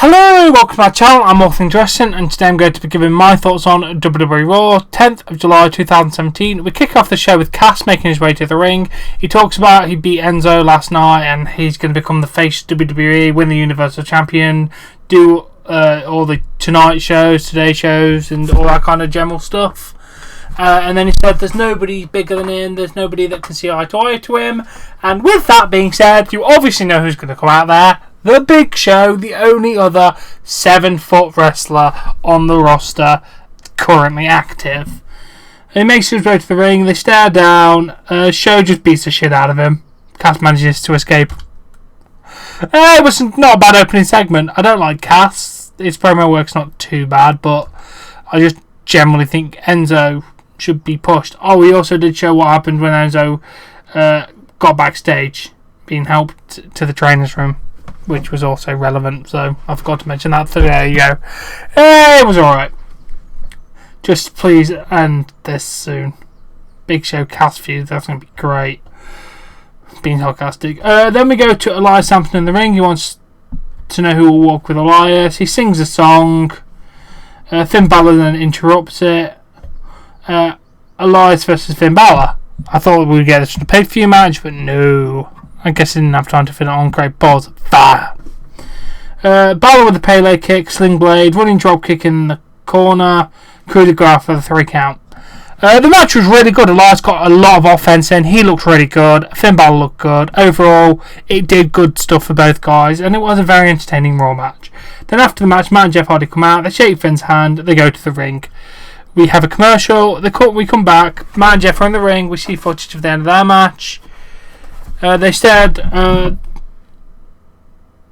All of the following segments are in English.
Hello, welcome to my channel. I'm All Things Wrestling, and today I'm going to be giving my thoughts on WWE Raw, 10th of July 2017. We kick off the show with Cass making his way to the ring. He talks about he beat Enzo last night and he's going to become the face of WWE, win the Universal Champion, do all the Tonight shows, Today shows, and all that kind of general stuff. And then he said there's nobody bigger than him, there's nobody that can see eye to eye to him. And with that being said, you obviously know who's going to come out there. The Big Show, the only other 7-foot wrestler on the roster currently active. He makes his way to the ring, they stare down, Show just beats the shit out of him. Cass manages to escape. It was not a bad opening segment. I don't like Cass. His promo work's not too bad, but I just generally think Enzo should be pushed. Oh, he also did show what happened when Enzo got backstage, being helped to the trainer's room, which was also relevant, so I forgot to mention that, so there you go. It was alright. Just please end this soon. Big Show Cass feud, that's going to be great. Being sarcastic. Then we go to Elias Sampson in the ring. He wants to know who will walk with Elias. He sings a song. Finn Balor then interrupts it. Elias versus Finn Balor. I thought we would get this in a pay-per-view match, but no. I guess he didn't have time to fit it on. Great balls of fire. Balor with the Pele kick, sling blade, running drop kick in the corner, coup de grace for the 3 count. The match was really good. Elias got a lot of offense in. He looked really good. Finn Balor looked good. Overall, it did good stuff for both guys, and it was a very entertaining Raw match. Then after the match, Matt and Jeff Hardy come out. They shake Finn's hand. They go to the ring. We have a commercial. We come back. Matt and Jeff are in the ring. We see footage of the end of their match. They said,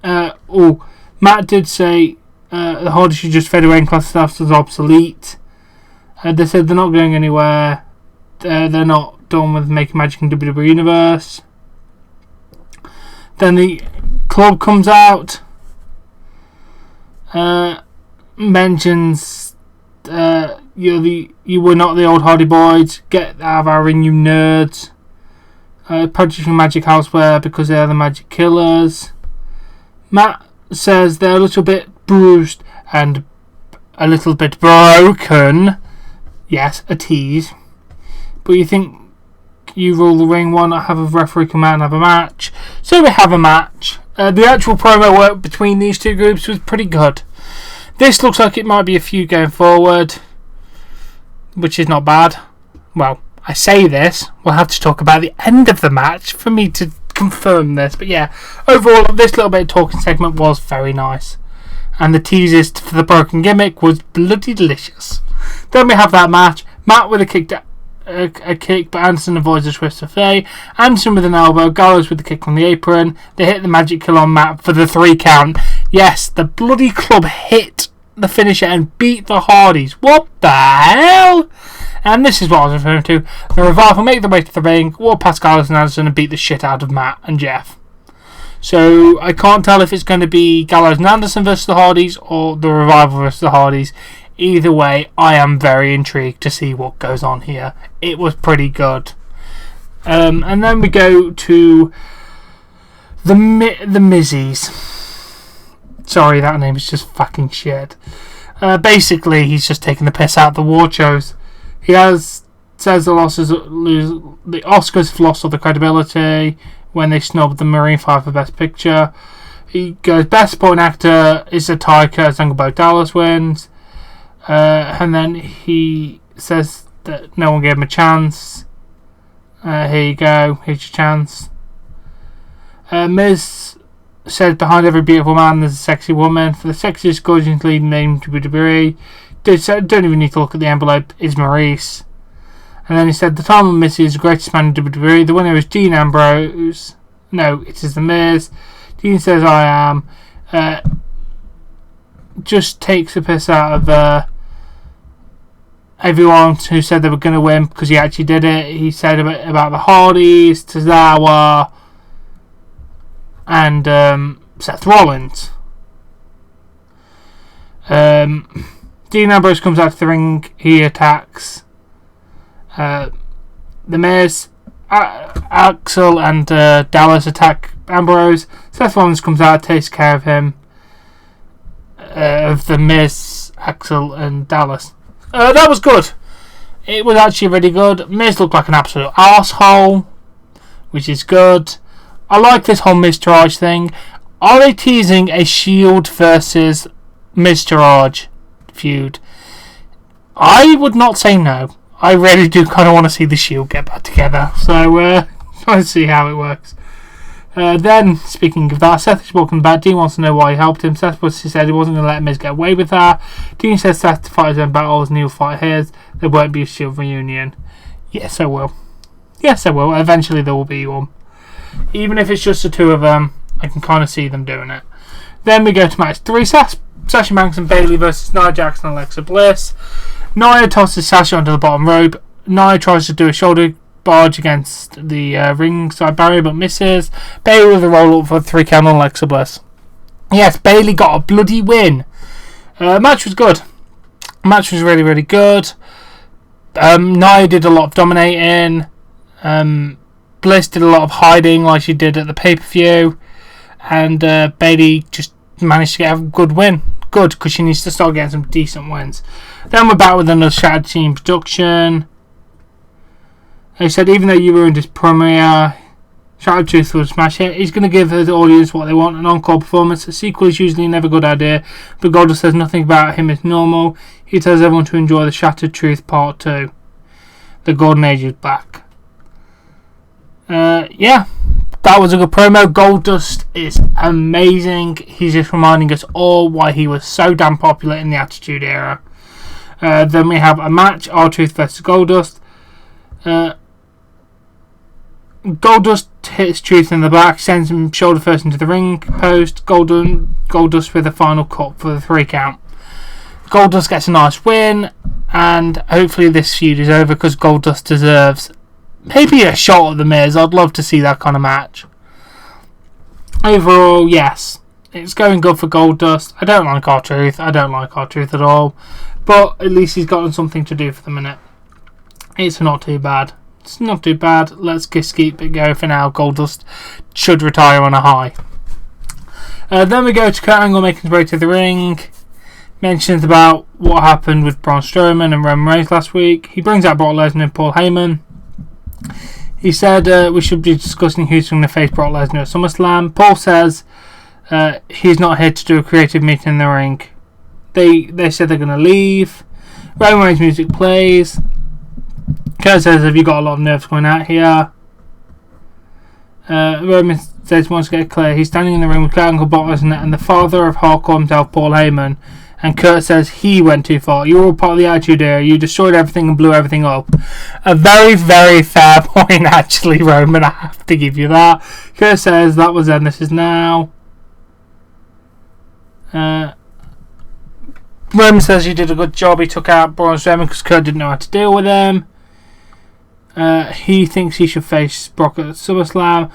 Matt did say the Hardy should just fade away and class staff as obsolete. They said they're not going anywhere. They're not done with making magic in WWE Universe. Then the club comes out, mentions you were not the old Hardy Boys. Get out of our ring, you nerds. Purchasing magic elsewhere because they are the magic killers. Matt says they're a little bit bruised and a little bit broken. Yes, a tease. But you think you rule the ring, why not have a referee come out and have a match? So we have a match. The actual promo work between these two groups was pretty good. This looks like it might be a feud going forward, which is not bad. Well, I say this, we'll have to talk about the end of the match for me to confirm this. But yeah, overall, this little bit of talking segment was very nice. And the teasers for the broken gimmick was bloody delicious. Then we have that match. Matt with a kick, but Anderson avoids a twist of fate. Anderson with an elbow. Gallows with the kick on the apron. They hit the magic kill on Matt for the 3 count. Yes, the bloody club hit the finisher and beat the Hardys. What the hell? And this is what I was referring to. The Revival make their way to the ring, walk past Gallows and Anderson and beat the shit out of Matt and Jeff. So I can't tell if it's going to be Gallows and Anderson versus the Hardys or the Revival versus the Hardys. Either way, I am very intrigued to see what goes on here. It was pretty good. And then we go to the Mizzies. Sorry, that name is just fucking shit. Basically, he's just taking the piss out of the award shows. He says the Oscars have lost all the credibility when they snubbed the Marine 5 for Best Picture. He goes, Best Supporting Actor is a tie cut, Jungle Boat Dallas wins. And then he says that no one gave him a chance. Here you go, here's your chance. Miz said behind every beautiful man there's a sexy woman. For the sexiest, gorgeous lead named WWE, don't even need to look at the envelope, is Maurice. And then he said the time of Missy is the greatest man in WWE. The winner is Dean Ambrose. No, it is The Miz. Dean says I am. Just takes the piss out of everyone who said they were going to win because he actually did it. He said about the Hardys, Tozawa, and Seth Rollins. Dean Ambrose comes out to the ring. He attacks The Miz. Axel and Dallas attack Ambrose. Seth Rollins comes out, takes care of him. of The Miz, Axel and Dallas. That was good. It was actually really good. Miz looked like an absolute arsehole, which is good. I like this whole Miz-Taraj thing. Are they teasing a Shield versus Miz-Taraj feud? I would not say no. I really do kind of want to see the Shield get back together. So, let's see how it works. Then, speaking of that, Seth is walking back. Dean wants to know why he helped him. Seth said he wasn't going to let Miz get away with that. Dean says Seth to fight his own battles and he'll fight his. There won't be a Shield reunion. Yes, I will. Yes, I will. Eventually there will be one. Even if it's just the two of them, I can kind of see them doing it. Then we go to match 3. Sasha Banks and Bayley versus Nia Jax and Alexa Bliss. Nia tosses Sasha onto the bottom rope. Nia tries to do a shoulder barge against the ringside barrier but misses. Bayley with a roll up for the 3 count on Alexa Bliss. Yes, Bayley got a bloody win. Match was good. Match was really, really good. Nia did a lot of dominating. Bliss did a lot of hiding like she did at the pay-per-view. And Bayley just managed to get a good win. Good, because she needs to start getting some decent wins. Then we're back with another Shattered Team production. They said even though you ruined his premiere, Shattered Truth will smash it. He's going to give the audience what they want, an encore performance. A sequel is usually never a good idea, but Goldust says nothing about him is normal. He tells everyone to enjoy the Shattered Truth Part 2. The Golden Age is back. Yeah, that was a good promo. Goldust is amazing. He's just reminding us all why he was so damn popular in the Attitude Era. Then we have a match, R-Truth versus Goldust. Goldust hits Truth in the back, sends him shoulder first into the ring post. Goldust with a final cut for the 3 count. Goldust gets a nice win, and hopefully this feud is over because Goldust deserves maybe a shot at the Miz. I'd love to see that kind of match. Overall, yes, it's going good for Goldust. I don't like R-Truth. I don't like R-Truth at all, but at least he's gotten something to do for the minute. It's not too bad. It's not too bad. Let's just keep it going for now. Goldust should retire on a high. Then we go to Kurt Angle making his way to the ring. Mentions about what happened with Braun Strowman and Roman Reigns last week. He brings out Brock Lesnar and Paul Heyman. He said we should be discussing who's going to face Brock Lesnar at SummerSlam. Paul says he's not here to do a creative meeting in the ring. They said they're going to leave. Roman Reigns music plays. Kurt says, have you got a lot of nerves going out here? Roman says he wants to get clear. He's standing in the ring with Kurt Angle, Brock Lesnar and the father of hardcore himself, Paul Heyman. And Kurt says he went too far. You were all part of the Attitude Era. You destroyed everything and blew everything up. A very, very fair point, actually, Roman. I have to give you that. Kurt says that was then, this is now. Roman says he did a good job. He took out Braun Strowman because Kurt didn't know how to deal with him. He thinks he should face Brock at SummerSlam.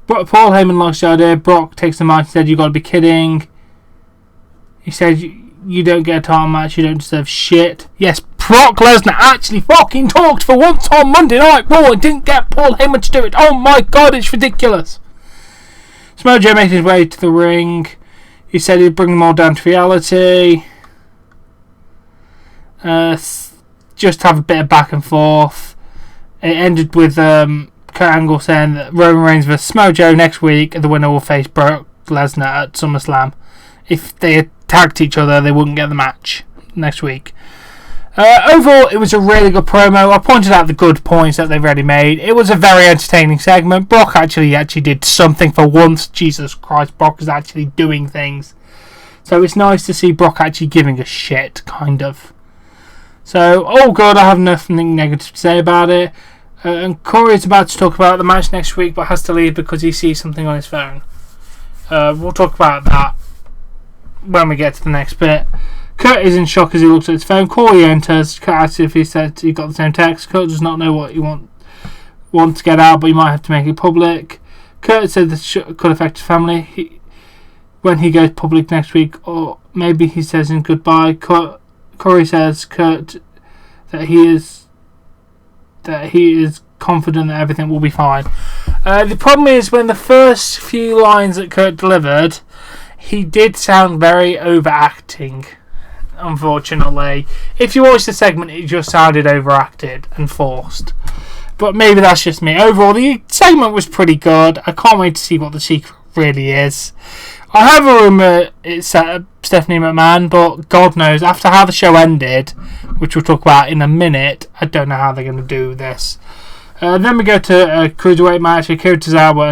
Paul Heyman likes the idea. Brock takes the mic and said, you got to be kidding. He said, you don't get a title match, you don't deserve shit. Yes, Brock Lesnar actually fucking talked for once on Monday Night Raw and didn't get Paul Heyman to do it. Oh my god, it's ridiculous. Samoa Joe made his way to the ring. He said he'd bring them all down to reality. Just have a bit of back and forth. It ended with Kurt Angle saying that Roman Reigns vs Samoa Joe next week, the winner will face Brock Lesnar at SummerSlam. If they attacked each other, they wouldn't get the match next week. Overall, it was a really good promo. I pointed out the good points that they've already made. It was a very entertaining segment. Brock actually did something for once. Jesus Christ, Brock is actually doing things. So it's nice to see Brock actually giving a shit, kind of. So, all good. I have nothing negative to say about it. And Corey's about to talk about the match next week, but has to leave because he sees something on his phone. We'll talk about that when we get to the next bit. Kurt is in shock as he looks at his phone. Corey enters. Kurt asks if he said he got the same text. Kurt does not know what you want to get out, but you might have to make it public. Kurt said this could affect his family when he goes public next week, or maybe he says in goodbye. Corey says Kurt that he is confident that everything will be fine. The problem is when the first few lines that Kurt delivered, he did sound very overacting, unfortunately. If you watch the segment, it just sounded overacted and forced. But maybe that's just me. Overall, the segment was pretty good. I can't wait to see what the secret really is. I have a rumour it's Stephanie McMahon, but God knows, after how the show ended, which we'll talk about in a minute, I don't know how they're going to do this. Then we go to a cruiserweight match, Akira Tozawa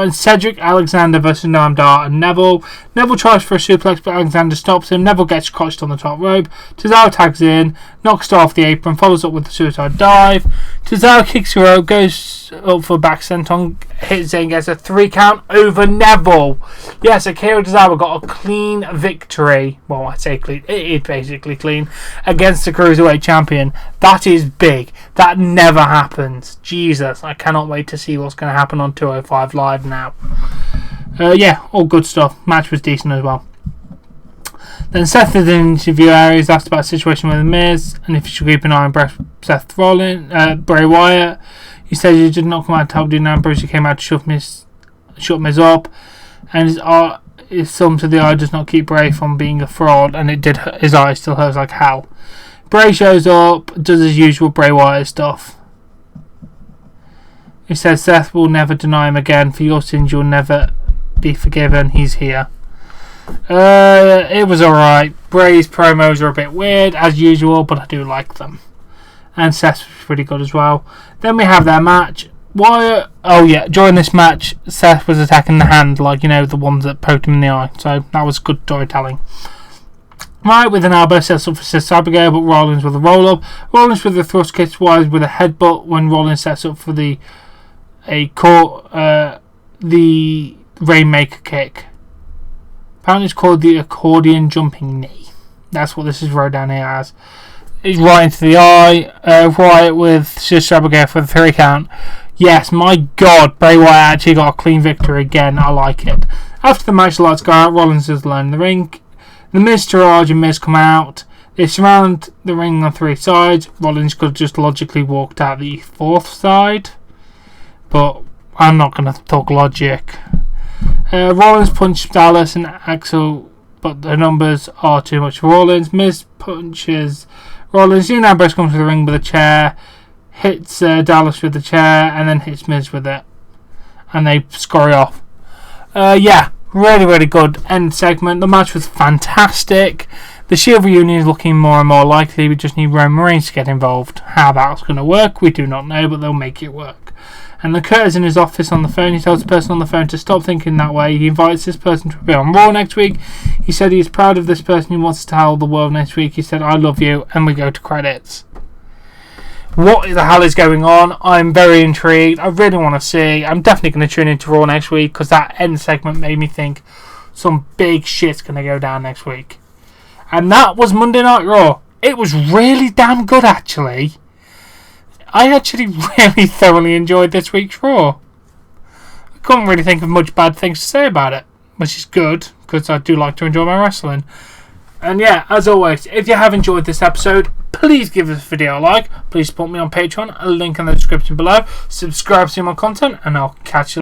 and Cedric Alexander versus Noam Dar and Neville. Neville tries for a suplex, but Alexander stops him. Neville gets crotched on the top rope. Tozawa tags in, knocks Dar off the apron, follows up with the suicide dive. Tozawa kicks the rope, goes up for a back senton, hits in, gets a 3 count over Neville. Yes, Akira Tozawa got a clean victory. Well, I say clean, it is basically clean, against the Cruiserweight Champion. That is big. That never happens. Jesus, I cannot wait to see what's going to happen on 205 Live now. Yeah, all good stuff. Match was decent as well. Then Seth did an interview area. He's asked about the situation with The Miz and if he should keep an eye on Seth Rollins, Bray Wyatt. He said he did not come out to help Dean Ambrose. He came out to shut Miz up, and his thumb to the eye does not keep Bray from being a fraud, and his eye still hurts like hell. Bray shows up, does his usual Bray Wyatt stuff. He says Seth will never deny him again. For your sins, you'll never be forgiven. He's here. It was alright. Bray's promos are a bit weird as usual, but I do like them. And Seth's pretty good as well. Then we have their match. During this match, Seth was attacking the hand, like, the ones that poked him in the eye. So that was good storytelling. Right, with an elbow sets up for Sis Abigail, but Rollins with a roll up. Rollins with a thrust kick, Wise with a headbutt when Rollins sets up for the Rainmaker kick. Apparently it's called the accordion jumping knee. That's what this is wrote down here as. It's right into the eye. Wyatt with Sister Abigail for the 3 count. Yes, my God, Bray Wyatt actually got a clean victory again. I like it. After the match, the lights go out. Rollins is alone in the ring. The Miz, Taraj and Miz come out. They surround the ring on 3 sides. Rollins could have just logically walked out the 4th side. But I'm not going to talk logic. Rollins punched Dallas and Axel, but the numbers are too much for Rollins. Miz punches Rollins. Dean Ambrose comes to the ring with a chair, hits Dallas with the chair, and then hits Miz with it. And they scurry off. Really, really good end segment. The match was fantastic. The Shield reunion is looking more and more likely. We just need Roman Reigns to get involved. How that's going to work, we do not know, but they'll make it work. And the Kurt is in his office on the phone. He tells the person on the phone to stop thinking that way. He invites this person to be on Raw next week. He said he is proud of this person. He wants to tell the world next week. He said, I love you. And we go to credits. What the hell is going on? I'm very intrigued. I really want to see. I'm definitely going to tune into Raw next week because that end segment made me think some big shit's going to go down next week. And that was Monday Night Raw. It was really damn good, actually. I actually really thoroughly enjoyed this week's Raw. I couldn't really think of much bad things to say about it, which is good, because I do like to enjoy my wrestling. And yeah, as always, if you have enjoyed this episode, please give this video a like. Please support me on Patreon, a link in the description below. Subscribe to see more content, and I'll catch you later.